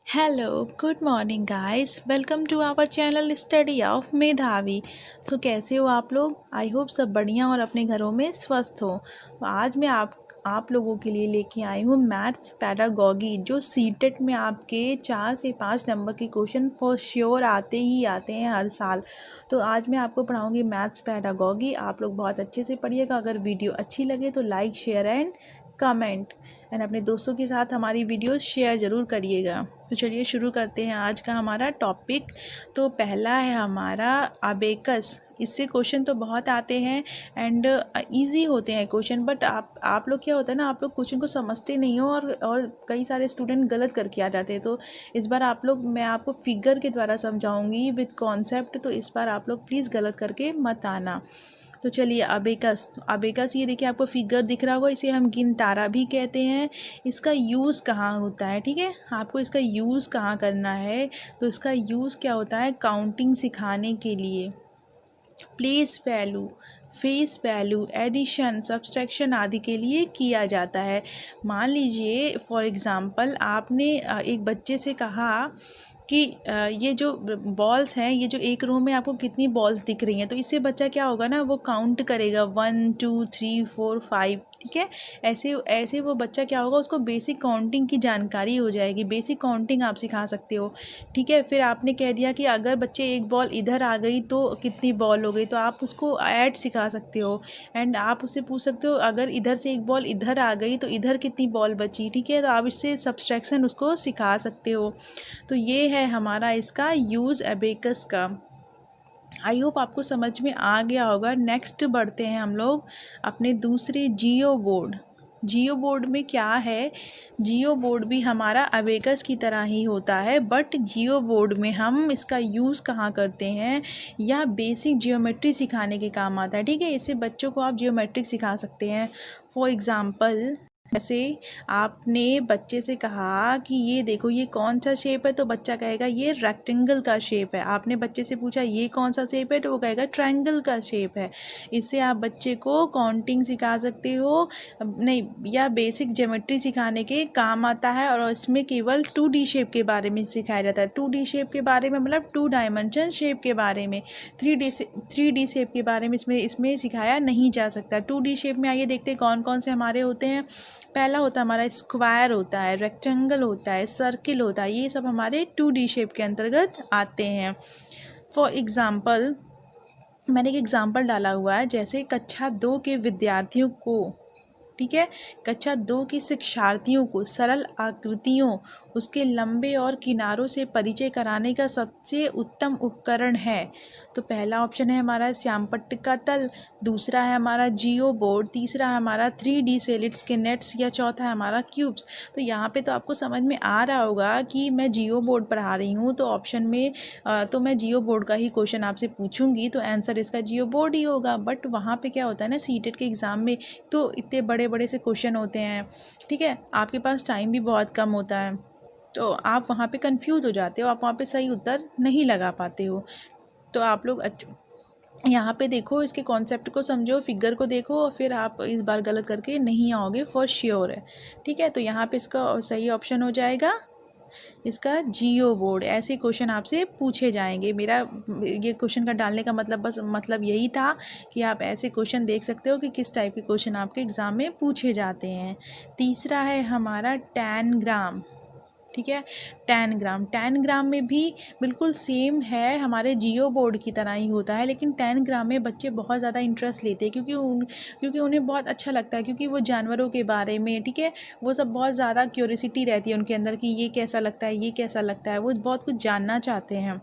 Hello, good morning guys. Welcome to our channel study of Medhavi. So कैसे हो आप लोग? आई होप सब बढ़िया और अपने घरों में स्वस्थ हो। तो आज मैं आप लोगों के लिए लेके आई हूँ मैथ्स पैडागॉजी, जो सीटेट में आपके 4 से 5 नंबर के क्वेश्चन फॉर श्योर आते ही आते हैं हर साल। तो आज मैं आपको पढ़ाऊँगी मैथ्स पैडागॉजी। आप लोग बहुत अच्छे से पढ़िएगा। अगर वीडियो अच्छी लगे तो like, share and comment and अपने दोस्तों के साथ हमारी वीडियो शेयर ज़रूर करिएगा। तो चलिए शुरू करते हैं आज का हमारा टॉपिक। तो पहला है हमारा अबेकस। इससे क्वेश्चन तो बहुत आते हैं एंड इजी होते हैं क्वेश्चन, बट आप लोग क्या होता है ना, आप लोग क्वेश्चन को समझते नहीं हो और कई सारे स्टूडेंट गलत करके आ जाते हैं। तो इस बार मैं आपको फिगर के द्वारा समझाऊंगी विद कॉन्सेप्ट। तो इस बार आप लोग प्लीज़ गलत करके मत आना। तो चलिए अबेकस ये देखिए, आपको फिगर दिख रहा होगा। इसे हम गिनतारा भी कहते हैं। इसका यूज़ कहाँ होता है? ठीक है, आपको इसका यूज़ कहाँ करना है। तो इसका यूज़ क्या होता है? काउंटिंग सिखाने के लिए, place value, face value, addition, subtraction आदि के लिए किया जाता है। मान लीजिए फॉर एग्ज़ाम्पल आपने एक बच्चे से कहा कि ये जो बॉल्स हैं, ये जो एक रो में आपको कितनी बॉल्स दिख रही हैं, तो इससे बच्चा क्या होगा ना, वो काउंट करेगा 1 2 3 4 5। ठीक है, ऐसे ऐसे वो बच्चा क्या होगा, उसको बेसिक काउंटिंग की जानकारी हो जाएगी। बेसिक काउंटिंग आप सिखा सकते हो। ठीक है, फिर आपने कह दिया कि अगर बच्चे एक बॉल इधर आ गई तो कितनी बॉल हो गई, तो आप उसको ऐड सिखा सकते हो। एंड आप उससे पूछ सकते हो अगर इधर से एक बॉल इधर आ गई तो इधर कितनी बॉल बची। ठीक है, तो आप इससे सब्सट्रैक्शन उसको सिखा सकते हो। तो ये है हमारा इसका यूज़ एबेकस का। आई होप आपको समझ में आ गया होगा। नेक्स्ट बढ़ते हैं हम लोग अपने दूसरे जियो बोर्ड। जियो बोर्ड में क्या है? जियो बोर्ड भी हमारा अबेकस की तरह ही होता है, बट जियो बोर्ड में हम इसका यूज़ कहाँ करते हैं, या बेसिक जियोमेट्री सिखाने के काम आता है। ठीक है, इससे बच्चों को आप जियोमेट्रिक सिखा सकते हैं। फॉर एग्ज़ाम्पल, जैसे आपने बच्चे से कहा कि ये देखो ये कौन सा शेप है, तो बच्चा कहेगा ये रेक्टेंगल का शेप है। आपने बच्चे से पूछा ये कौन सा शेप है, तो वो कहेगा ट्रायंगल का शेप है। इससे आप बच्चे को काउंटिंग सिखा सकते हो, नहीं, या बेसिक ज्योमेट्री सिखाने के काम आता है। और इसमें केवल 2D शेप के बारे में सिखाया जाता है। 2D शेप के बारे में मतलब 2 डायमेंशन शेप के बारे में। 3D शेप के बारे में इसमें सिखाया नहीं जा सकता। 2D शेप में आइए देखते हैं कौन कौन से हमारे होते हैं। पहला होता है हमारा स्क्वायर होता है, रेक्टेंगल होता है, सर्किल होता है। ये सब हमारे 2D शेप के अंतर्गत आते हैं। फॉर एग्ज़ाम्पल, मैंने एक एग्ज़ाम्पल डाला हुआ है, जैसे कक्षा 2 के विद्यार्थियों को, ठीक है, कक्षा 2 के शिक्षार्थियों को सरल आकृतियों, उसके लंबे और किनारों से परिचय कराने का सबसे उत्तम उपकरण है। तो पहला ऑप्शन है हमारा श्यामपट्ट का तल, दूसरा है हमारा जियो बोर्ड, तीसरा है हमारा 3D सैलिड्स के नेट्स, या चौथा है हमारा क्यूब्स। तो यहाँ पे तो आपको समझ में आ रहा होगा कि मैं जियो बोर्ड पढ़ा रही हूँ, तो ऑप्शन में तो मैं जियो बोर्ड का ही क्वेश्चन आपसे पूछूंगी, तो आंसर इसका जियो बोर्ड ही होगा। बट वहाँ पे क्या होता है ना, सीटेट के एग्ज़ाम में तो इतने बड़े बड़े से क्वेश्चन होते हैं। ठीक है, आपके पास टाइम भी बहुत कम होता है, तो आप वहाँ पे कंफ्यूज हो जाते हो, आप वहाँ पे सही उत्तर नहीं लगा पाते हो। तो आप लोग यहाँ पे देखो, इसके कॉन्सेप्ट को समझो, फिगर को देखो, और फिर आप इस बार गलत करके नहीं आओगे, फॉर श्योर है। ठीक है, तो यहाँ पे इसका सही ऑप्शन हो जाएगा इसका जियो बोर्ड। ऐसे क्वेश्चन आपसे पूछे जाएंगे। मेरा ये क्वेश्चन का डालने का मतलब यही था कि आप ऐसे क्वेश्चन देख सकते हो कि किस टाइप के क्वेश्चन आपके एग्ज़ाम में पूछे जाते हैं। तीसरा है हमारा टैनग्राम। ठीक है, टैनग्राम में भी बिल्कुल सेम है, हमारे जियो बोर्ड की तरह ही होता है। लेकिन टैनग्राम में बच्चे बहुत ज़्यादा इंटरेस्ट लेते हैं, क्योंकि उन्हें बहुत अच्छा लगता है, क्योंकि वो जानवरों के बारे में, ठीक है, वो सब बहुत ज़्यादा क्यूरियोसिटी रहती है उनके अंदर कि ये कैसा लगता है, ये कैसा लगता है, वो बहुत कुछ जानना चाहते हैं।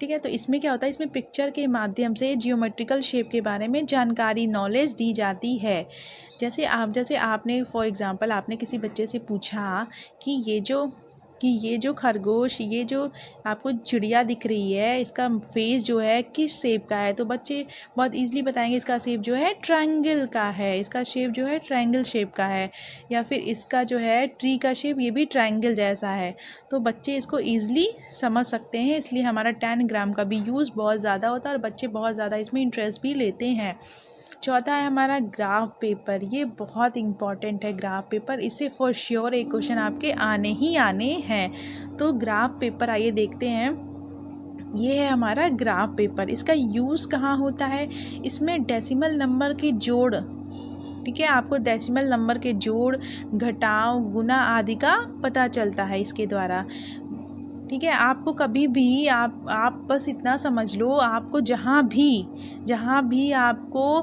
ठीक है, तो इसमें क्या होता है, इसमें पिक्चर के माध्यम से जियोमेट्रिकल शेप के बारे में जानकारी, नॉलेज दी जाती है। जैसे आपने फॉर एग्ज़ाम्पल आपने किसी बच्चे से पूछा कि ये जो खरगोश, ये जो आपको चिड़िया दिख रही है, इसका फेस जो है किस शेप का है, तो बच्चे बहुत इजीली बताएंगे इसका शेप जो है ट्रायंगल का है, इसका शेप जो है ट्रायंगल शेप का है। या फिर इसका जो है ट्री का शेप, ये भी ट्रायंगल जैसा है। तो बच्चे इसको ईज़िली समझ सकते हैं, इसलिए हमारा टैनग्राम का भी यूज़ बहुत ज़्यादा होता है और बच्चे बहुत ज़्यादा इसमें इंटरेस्ट भी लेते हैं। चौथा है हमारा ग्राफ पेपर। ये बहुत इम्पॉर्टेंट है ग्राफ पेपर, इससे फॉर श्योर एक क्वेश्चन आपके आने ही आने हैं। तो ग्राफ पेपर आइए देखते हैं। ये है हमारा ग्राफ पेपर। इसका यूज़ कहाँ होता है? इसमें डेसिमल नंबर के जोड़, ठीक है, आपको डेसिमल नंबर के जोड़, घटाव, गुना आदि का पता चलता है इसके द्वारा। ठीक है, आपको कभी भी आप बस इतना समझ लो, आपको जहाँ भी आपको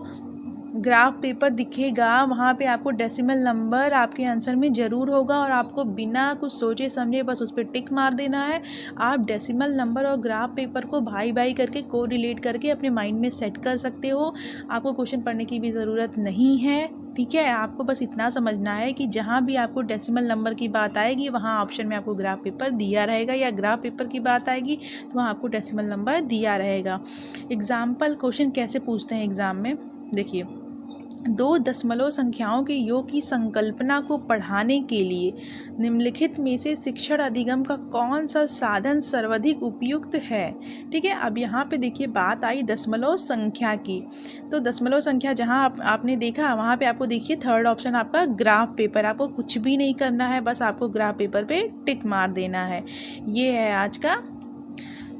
ग्राफ पेपर दिखेगा वहाँ पे आपको डेसिमल नंबर आपके आंसर में ज़रूर होगा और आपको बिना कुछ सोचे समझे बस उस पर टिक मार देना है। आप डेसिमल नंबर और ग्राफ पेपर को भाई भाई करके को रिलेट करके अपने माइंड में सेट कर सकते हो। आपको क्वेश्चन पढ़ने की भी ज़रूरत नहीं है। ठीक है, आपको बस इतना समझना है कि जहाँ भी आपको डेसिमल नंबर की बात आएगी वहाँ ऑप्शन में आपको ग्राफ पेपर दिया रहेगा, या ग्राफ पेपर की बात आएगी तो वहाँ आपको डेसिमल नंबर दिया रहेगा। एग्जाम्पल क्वेश्चन कैसे पूछते हैं एग्ज़ाम में, देखिए। दो दशमलव संख्याओं के योग की संकल्पना को पढ़ाने के लिए निम्नलिखित में से शिक्षण अधिगम का कौन सा साधन सर्वाधिक उपयुक्त है? ठीक है, अब यहाँ पे देखिए बात आई दशमलव संख्या की। तो दशमलव संख्या जहाँ आपने देखा वहाँ पे आपको देखिए थर्ड ऑप्शन आपका ग्राफ पेपर। आपको कुछ भी नहीं करना है, बस आपको ग्राफ पेपर पे टिक मार देना है। ये है आज का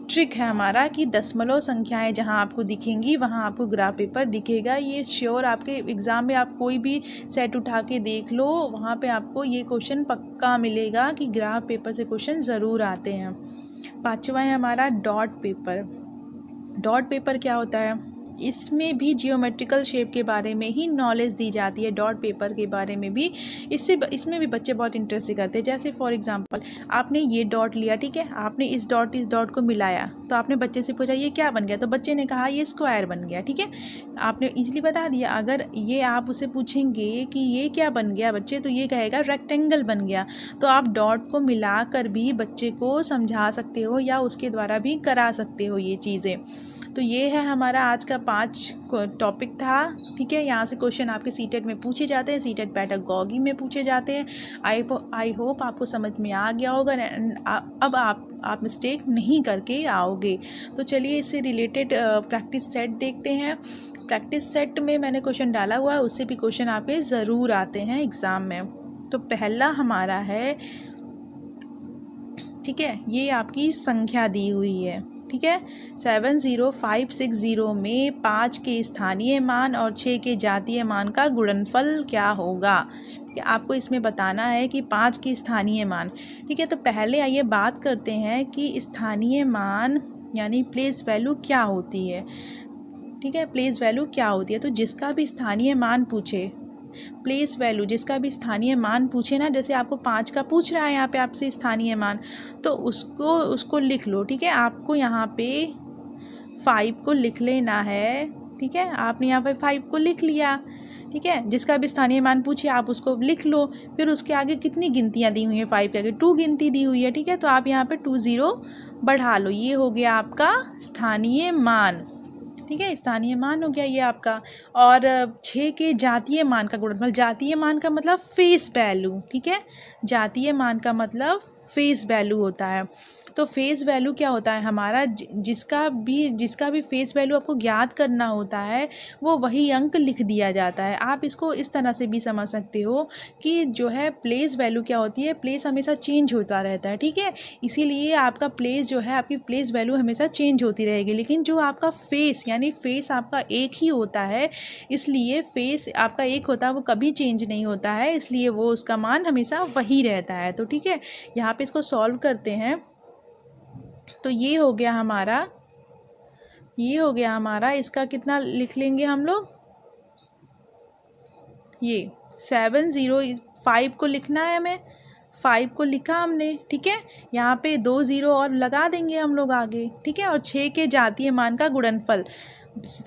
ट्रिक है हमारा कि दशमलव संख्याएं जहां आपको दिखेंगी वहां आपको ग्राफ पेपर दिखेगा। ये श्योर आपके एग्ज़ाम में आप कोई भी सेट उठा के देख लो, वहां पे आपको ये क्वेश्चन पक्का मिलेगा कि ग्राफ पेपर से क्वेश्चन ज़रूर आते हैं। पांचवा है हमारा डॉट पेपर। डॉट पेपर क्या होता है? इसमें भी जियोमेट्रिकल शेप के बारे में ही नॉलेज दी जाती है। डॉट पेपर के बारे में भी इसमें भी बच्चे बहुत इंटरेस्ट से करते हैं। जैसे फॉर एग्जांपल आपने ये डॉट लिया, ठीक है, आपने इस डॉट को मिलाया, तो आपने बच्चे से पूछा ये क्या बन गया, तो बच्चे ने कहा ये स्क्वायर बन गया। ठीक है, आपने इजीली बता दिया। अगर ये आप उसे पूछेंगे कि ये क्या बन गया बच्चे, तो ये कहेगा रेक्टेंगल बन गया। तो आप डॉट को मिला कर भी बच्चे को समझा सकते हो या उसके द्वारा भी करा सकते हो ये चीज़ें। तो ये है हमारा आज का 5 टॉपिक था। ठीक है, यहाँ से क्वेश्चन आपके सीटेट में पूछे जाते हैं, सीटेट पैडागॉजी में पूछे जाते हैं। आई होप आपको समझ में आ गया होगा। अब आप मिस्टेक नहीं करके आओगे। तो चलिए इससे रिलेटेड प्रैक्टिस सेट देखते हैं। प्रैक्टिस सेट में मैंने क्वेश्चन डाला हुआ है, उससे भी क्वेश्चन आपके ज़रूर आते हैं एग्ज़ाम में। तो पहला हमारा है, ठीक है, ये आपकी संख्या दी हुई है। ठीक है, 70560 में 5 के स्थानीय मान और 6 के जातीय मान का गुणनफल क्या होगा? ठीक है, आपको इसमें बताना है कि 5 के स्थानीय मान। ठीक है, तो पहले आइए बात करते हैं कि स्थानीय मान यानी प्लेस वैल्यू क्या होती है। ठीक है, प्लेस वैल्यू क्या होती है? तो जिसका भी स्थानीय मान पूछे, प्लेस वैल्यू जिसका भी स्थानीय मान पूछे ना, जैसे आपको 5 का पूछ रहा है यहाँ पे आपसे स्थानीय मान, तो उसको लिख लो। ठीक है, आपको यहाँ पे 5 को लिख लेना है। ठीक है, आपने यहाँ पे 5 को लिख लिया। ठीक है, जिसका भी स्थानीय मान पूछे आप उसको लिख लो। फिर उसके आगे कितनी गिनतियाँ दी हुई हैं? 5 के आगे 2 गिनती दी हुई है। ठीक है, तो आप यहाँ पे 2 0 बढ़ा लो। ये हो गया आपका स्थानीय मान। ठीक है, स्थानीय मान हो गया ये आपका। और 6 के जातीय मान का गुणनफल। जातीय मान का मतलब फेस वैल्यू। ठीक है, जातीय मान का मतलब फेस वैल्यू होता है। तो फेस वैल्यू क्या होता है हमारा? जिसका भी फेस वैल्यू आपको ज्ञात करना होता है वो वही अंक लिख दिया जाता है। आप इसको इस तरह से भी समझ सकते हो कि जो है प्लेस वैल्यू क्या होती है, प्लेस हमेशा चेंज होता रहता है। ठीक है, इसीलिए आपका प्लेस जो है, आपकी प्लेस वैल्यू हमेशा चेंज होती रहेगी। लेकिन जो आपका फेस यानी फेस आपका एक ही होता है, इसलिए फेस आपका एक होता है, वो कभी चेंज नहीं होता है, इसलिए वो उसका मान हमेशा वही रहता है। तो ठीक है, यहाँ पे इसको सॉल्व करते हैं। तो ये हो गया हमारा, इसका कितना लिख लेंगे हम लोग? ये 705 को लिखना है हमें, 5 को लिखा हमने। ठीक है, यहाँ पे 2 0 और लगा देंगे हम लोग आगे। ठीक है, और 6 के जातीय मान का गुणनफल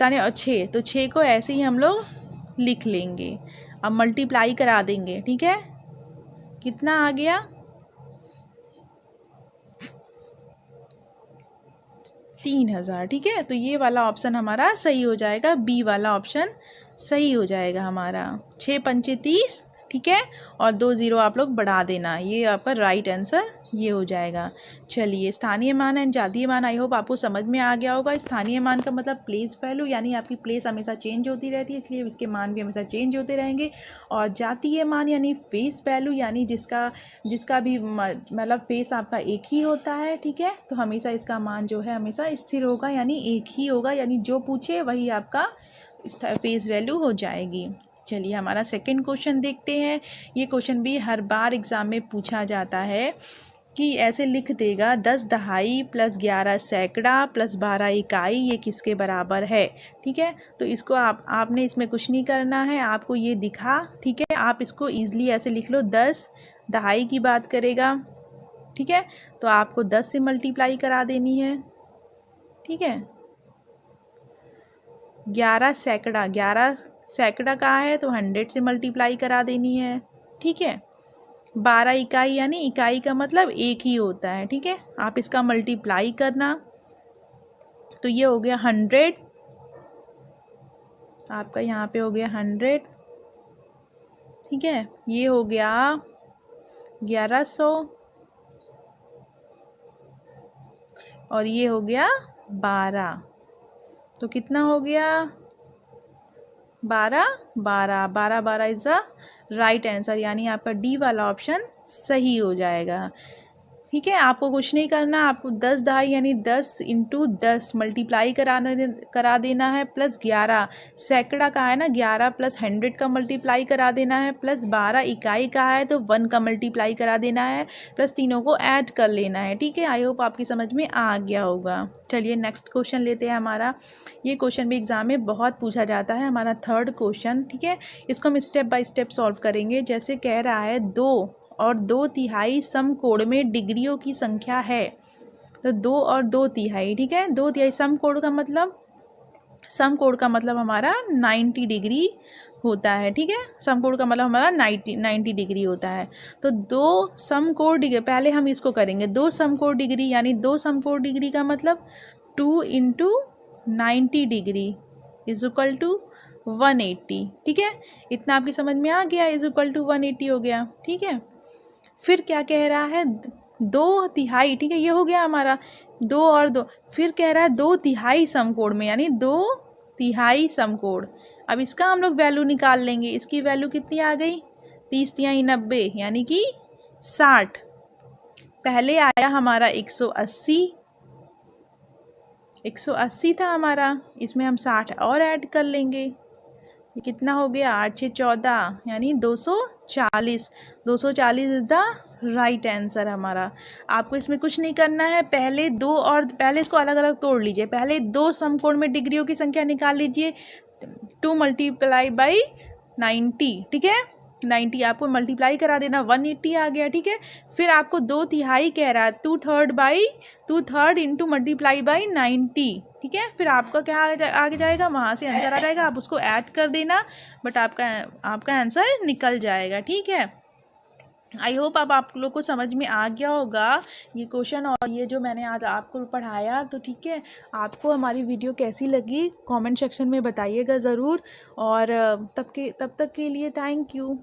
और 6, तो 6 को ऐसे ही हम लोग लिख लेंगे। अब मल्टीप्लाई करा देंगे। ठीक है, कितना आ गया? 3000। ठीक है, तो ये वाला ऑप्शन हमारा सही हो जाएगा, बी वाला ऑप्शन सही हो जाएगा हमारा। 6 पंचे 30। ठीक है, और 2 0 आप लोग बढ़ा देना, ये आपका राइट आंसर ये हो जाएगा। चलिए, स्थानीय मान एंड जातीय मान, आई होप आपको समझ में आ गया होगा। स्थानीय मान का मतलब प्लेस वैल्यू, यानी आपकी प्लेस हमेशा चेंज होती रहती है, इसलिए इसके मान भी हमेशा चेंज होते रहेंगे। और जातीय मान यानी फेस वैल्यू, यानी जिसका भी मतलब फेस आपका एक ही होता है, ठीक है, तो हमेशा इसका मान जो है हमेशा स्थिर होगा, यानी एक ही होगा, यानी जो पूछे वही आपका फेस वैल्यू हो जाएगी। चलिए, हमारा सेकंड क्वेश्चन देखते हैं। ये क्वेश्चन भी हर बार एग्ज़ाम में पूछा जाता है कि ऐसे लिख देगा 10 दहाई प्लस 11 सैकड़ा प्लस 12 इकाई ये किसके बराबर है। ठीक है, तो इसको आपने इसमें कुछ नहीं करना है, आपको ये दिखा, ठीक है, आप इसको ईजिली ऐसे लिख लो। 10 दहाई की बात करेगा, ठीक है, तो आपको 10 से मल्टीप्लाई करा देनी है, ठीक है। 11 सैकड़ा कहाँ है, तो 100 से मल्टीप्लाई करा देनी है, ठीक है। 12 इकाई, यानी इकाई का मतलब एक ही होता है, ठीक है, आप इसका मल्टीप्लाई करना, तो ये हो गया 100, आपका यहाँ पे हो गया 100, ठीक है। ये हो गया 1100 और ये हो गया 12, तो कितना हो गया 12 इज़ द राइट आंसर, यानी आपका डी वाला ऑप्शन सही हो जाएगा। ठीक है, आपको कुछ नहीं करना, आपको 10 दहाई यानी 10 इंटू 10 मल्टीप्लाई करा देना है, प्लस 11 सैकड़ा का है ना, 11 प्लस 100 का मल्टीप्लाई करा देना है, प्लस 12 इकाई का है तो 1 का मल्टीप्लाई करा देना है, प्लस तीनों को ऐड कर लेना है। ठीक है, आई होप आपकी समझ में आ गया होगा। चलिए, नेक्स्ट क्वेश्चन लेते हैं हमारा। ये क्वेश्चन भी एग्जाम में बहुत पूछा जाता है, हमारा थर्ड क्वेश्चन, ठीक है। इसको हम स्टेप बाय स्टेप सॉल्व करेंगे। जैसे कह रहा है 2 और 2/3 समकोण में डिग्रियों की संख्या है, तो 2 और 2/3, ठीक है, 2/3 समकोण का मतलब हमारा 90 डिग्री होता है, ठीक है, समकोण का मतलब हमारा 90 डिग्री होता है। तो 2 समकोण डिग्री, पहले हम इसको करेंगे, 2 समकोण डिग्री, यानी 2 समकोण डिग्री का मतलब 2 into 90 degree is equal to 180, ठीक है, इतना आपकी समझ में आ गया, इज इक्वल टू 180 हो गया, ठीक है। फिर क्या कह रहा है 2/3, ठीक है, ये हो गया हमारा 2 और 2, फिर कह रहा है 2/3 समकोण में, यानी 2/3 समकोण। अब इसका हम लोग वैल्यू निकाल लेंगे, इसकी वैल्यू कितनी आ गई, 30×3 90, यानी कि 60। पहले आया हमारा 180 था हमारा, इसमें हम 60 और ऐड कर लेंगे, ये कितना हो गया 8 6 14, यानी 240 इज द राइट आंसर हमारा। आपको इसमें कुछ नहीं करना है, पहले इसको अलग अलग तोड़ लीजिए। पहले 2 समकोण में डिग्रियों की संख्या निकाल लीजिए, 2 × 90, ठीक है, 90 आपको मल्टीप्लाई करा देना, 180 आ गया, ठीक है। फिर आपको 2/3 कह रहा है, 2/3 इंटू मल्टीप्लाई बाई 90, ठीक है। फिर आपका क्या आगे जाएगा, वहाँ से आंसर आ जाएगा, आप उसको ऐड कर देना, बट आपका आंसर निकल जाएगा, ठीक है। आई होप अब आप लोग को समझ में आ गया होगा ये क्वेश्चन और ये जो मैंने आज आपको पढ़ाया। तो ठीक है, आपको हमारी वीडियो कैसी लगी कमेंट सेक्शन में बताइएगा ज़रूर, और तब तक के लिए थैंक यू।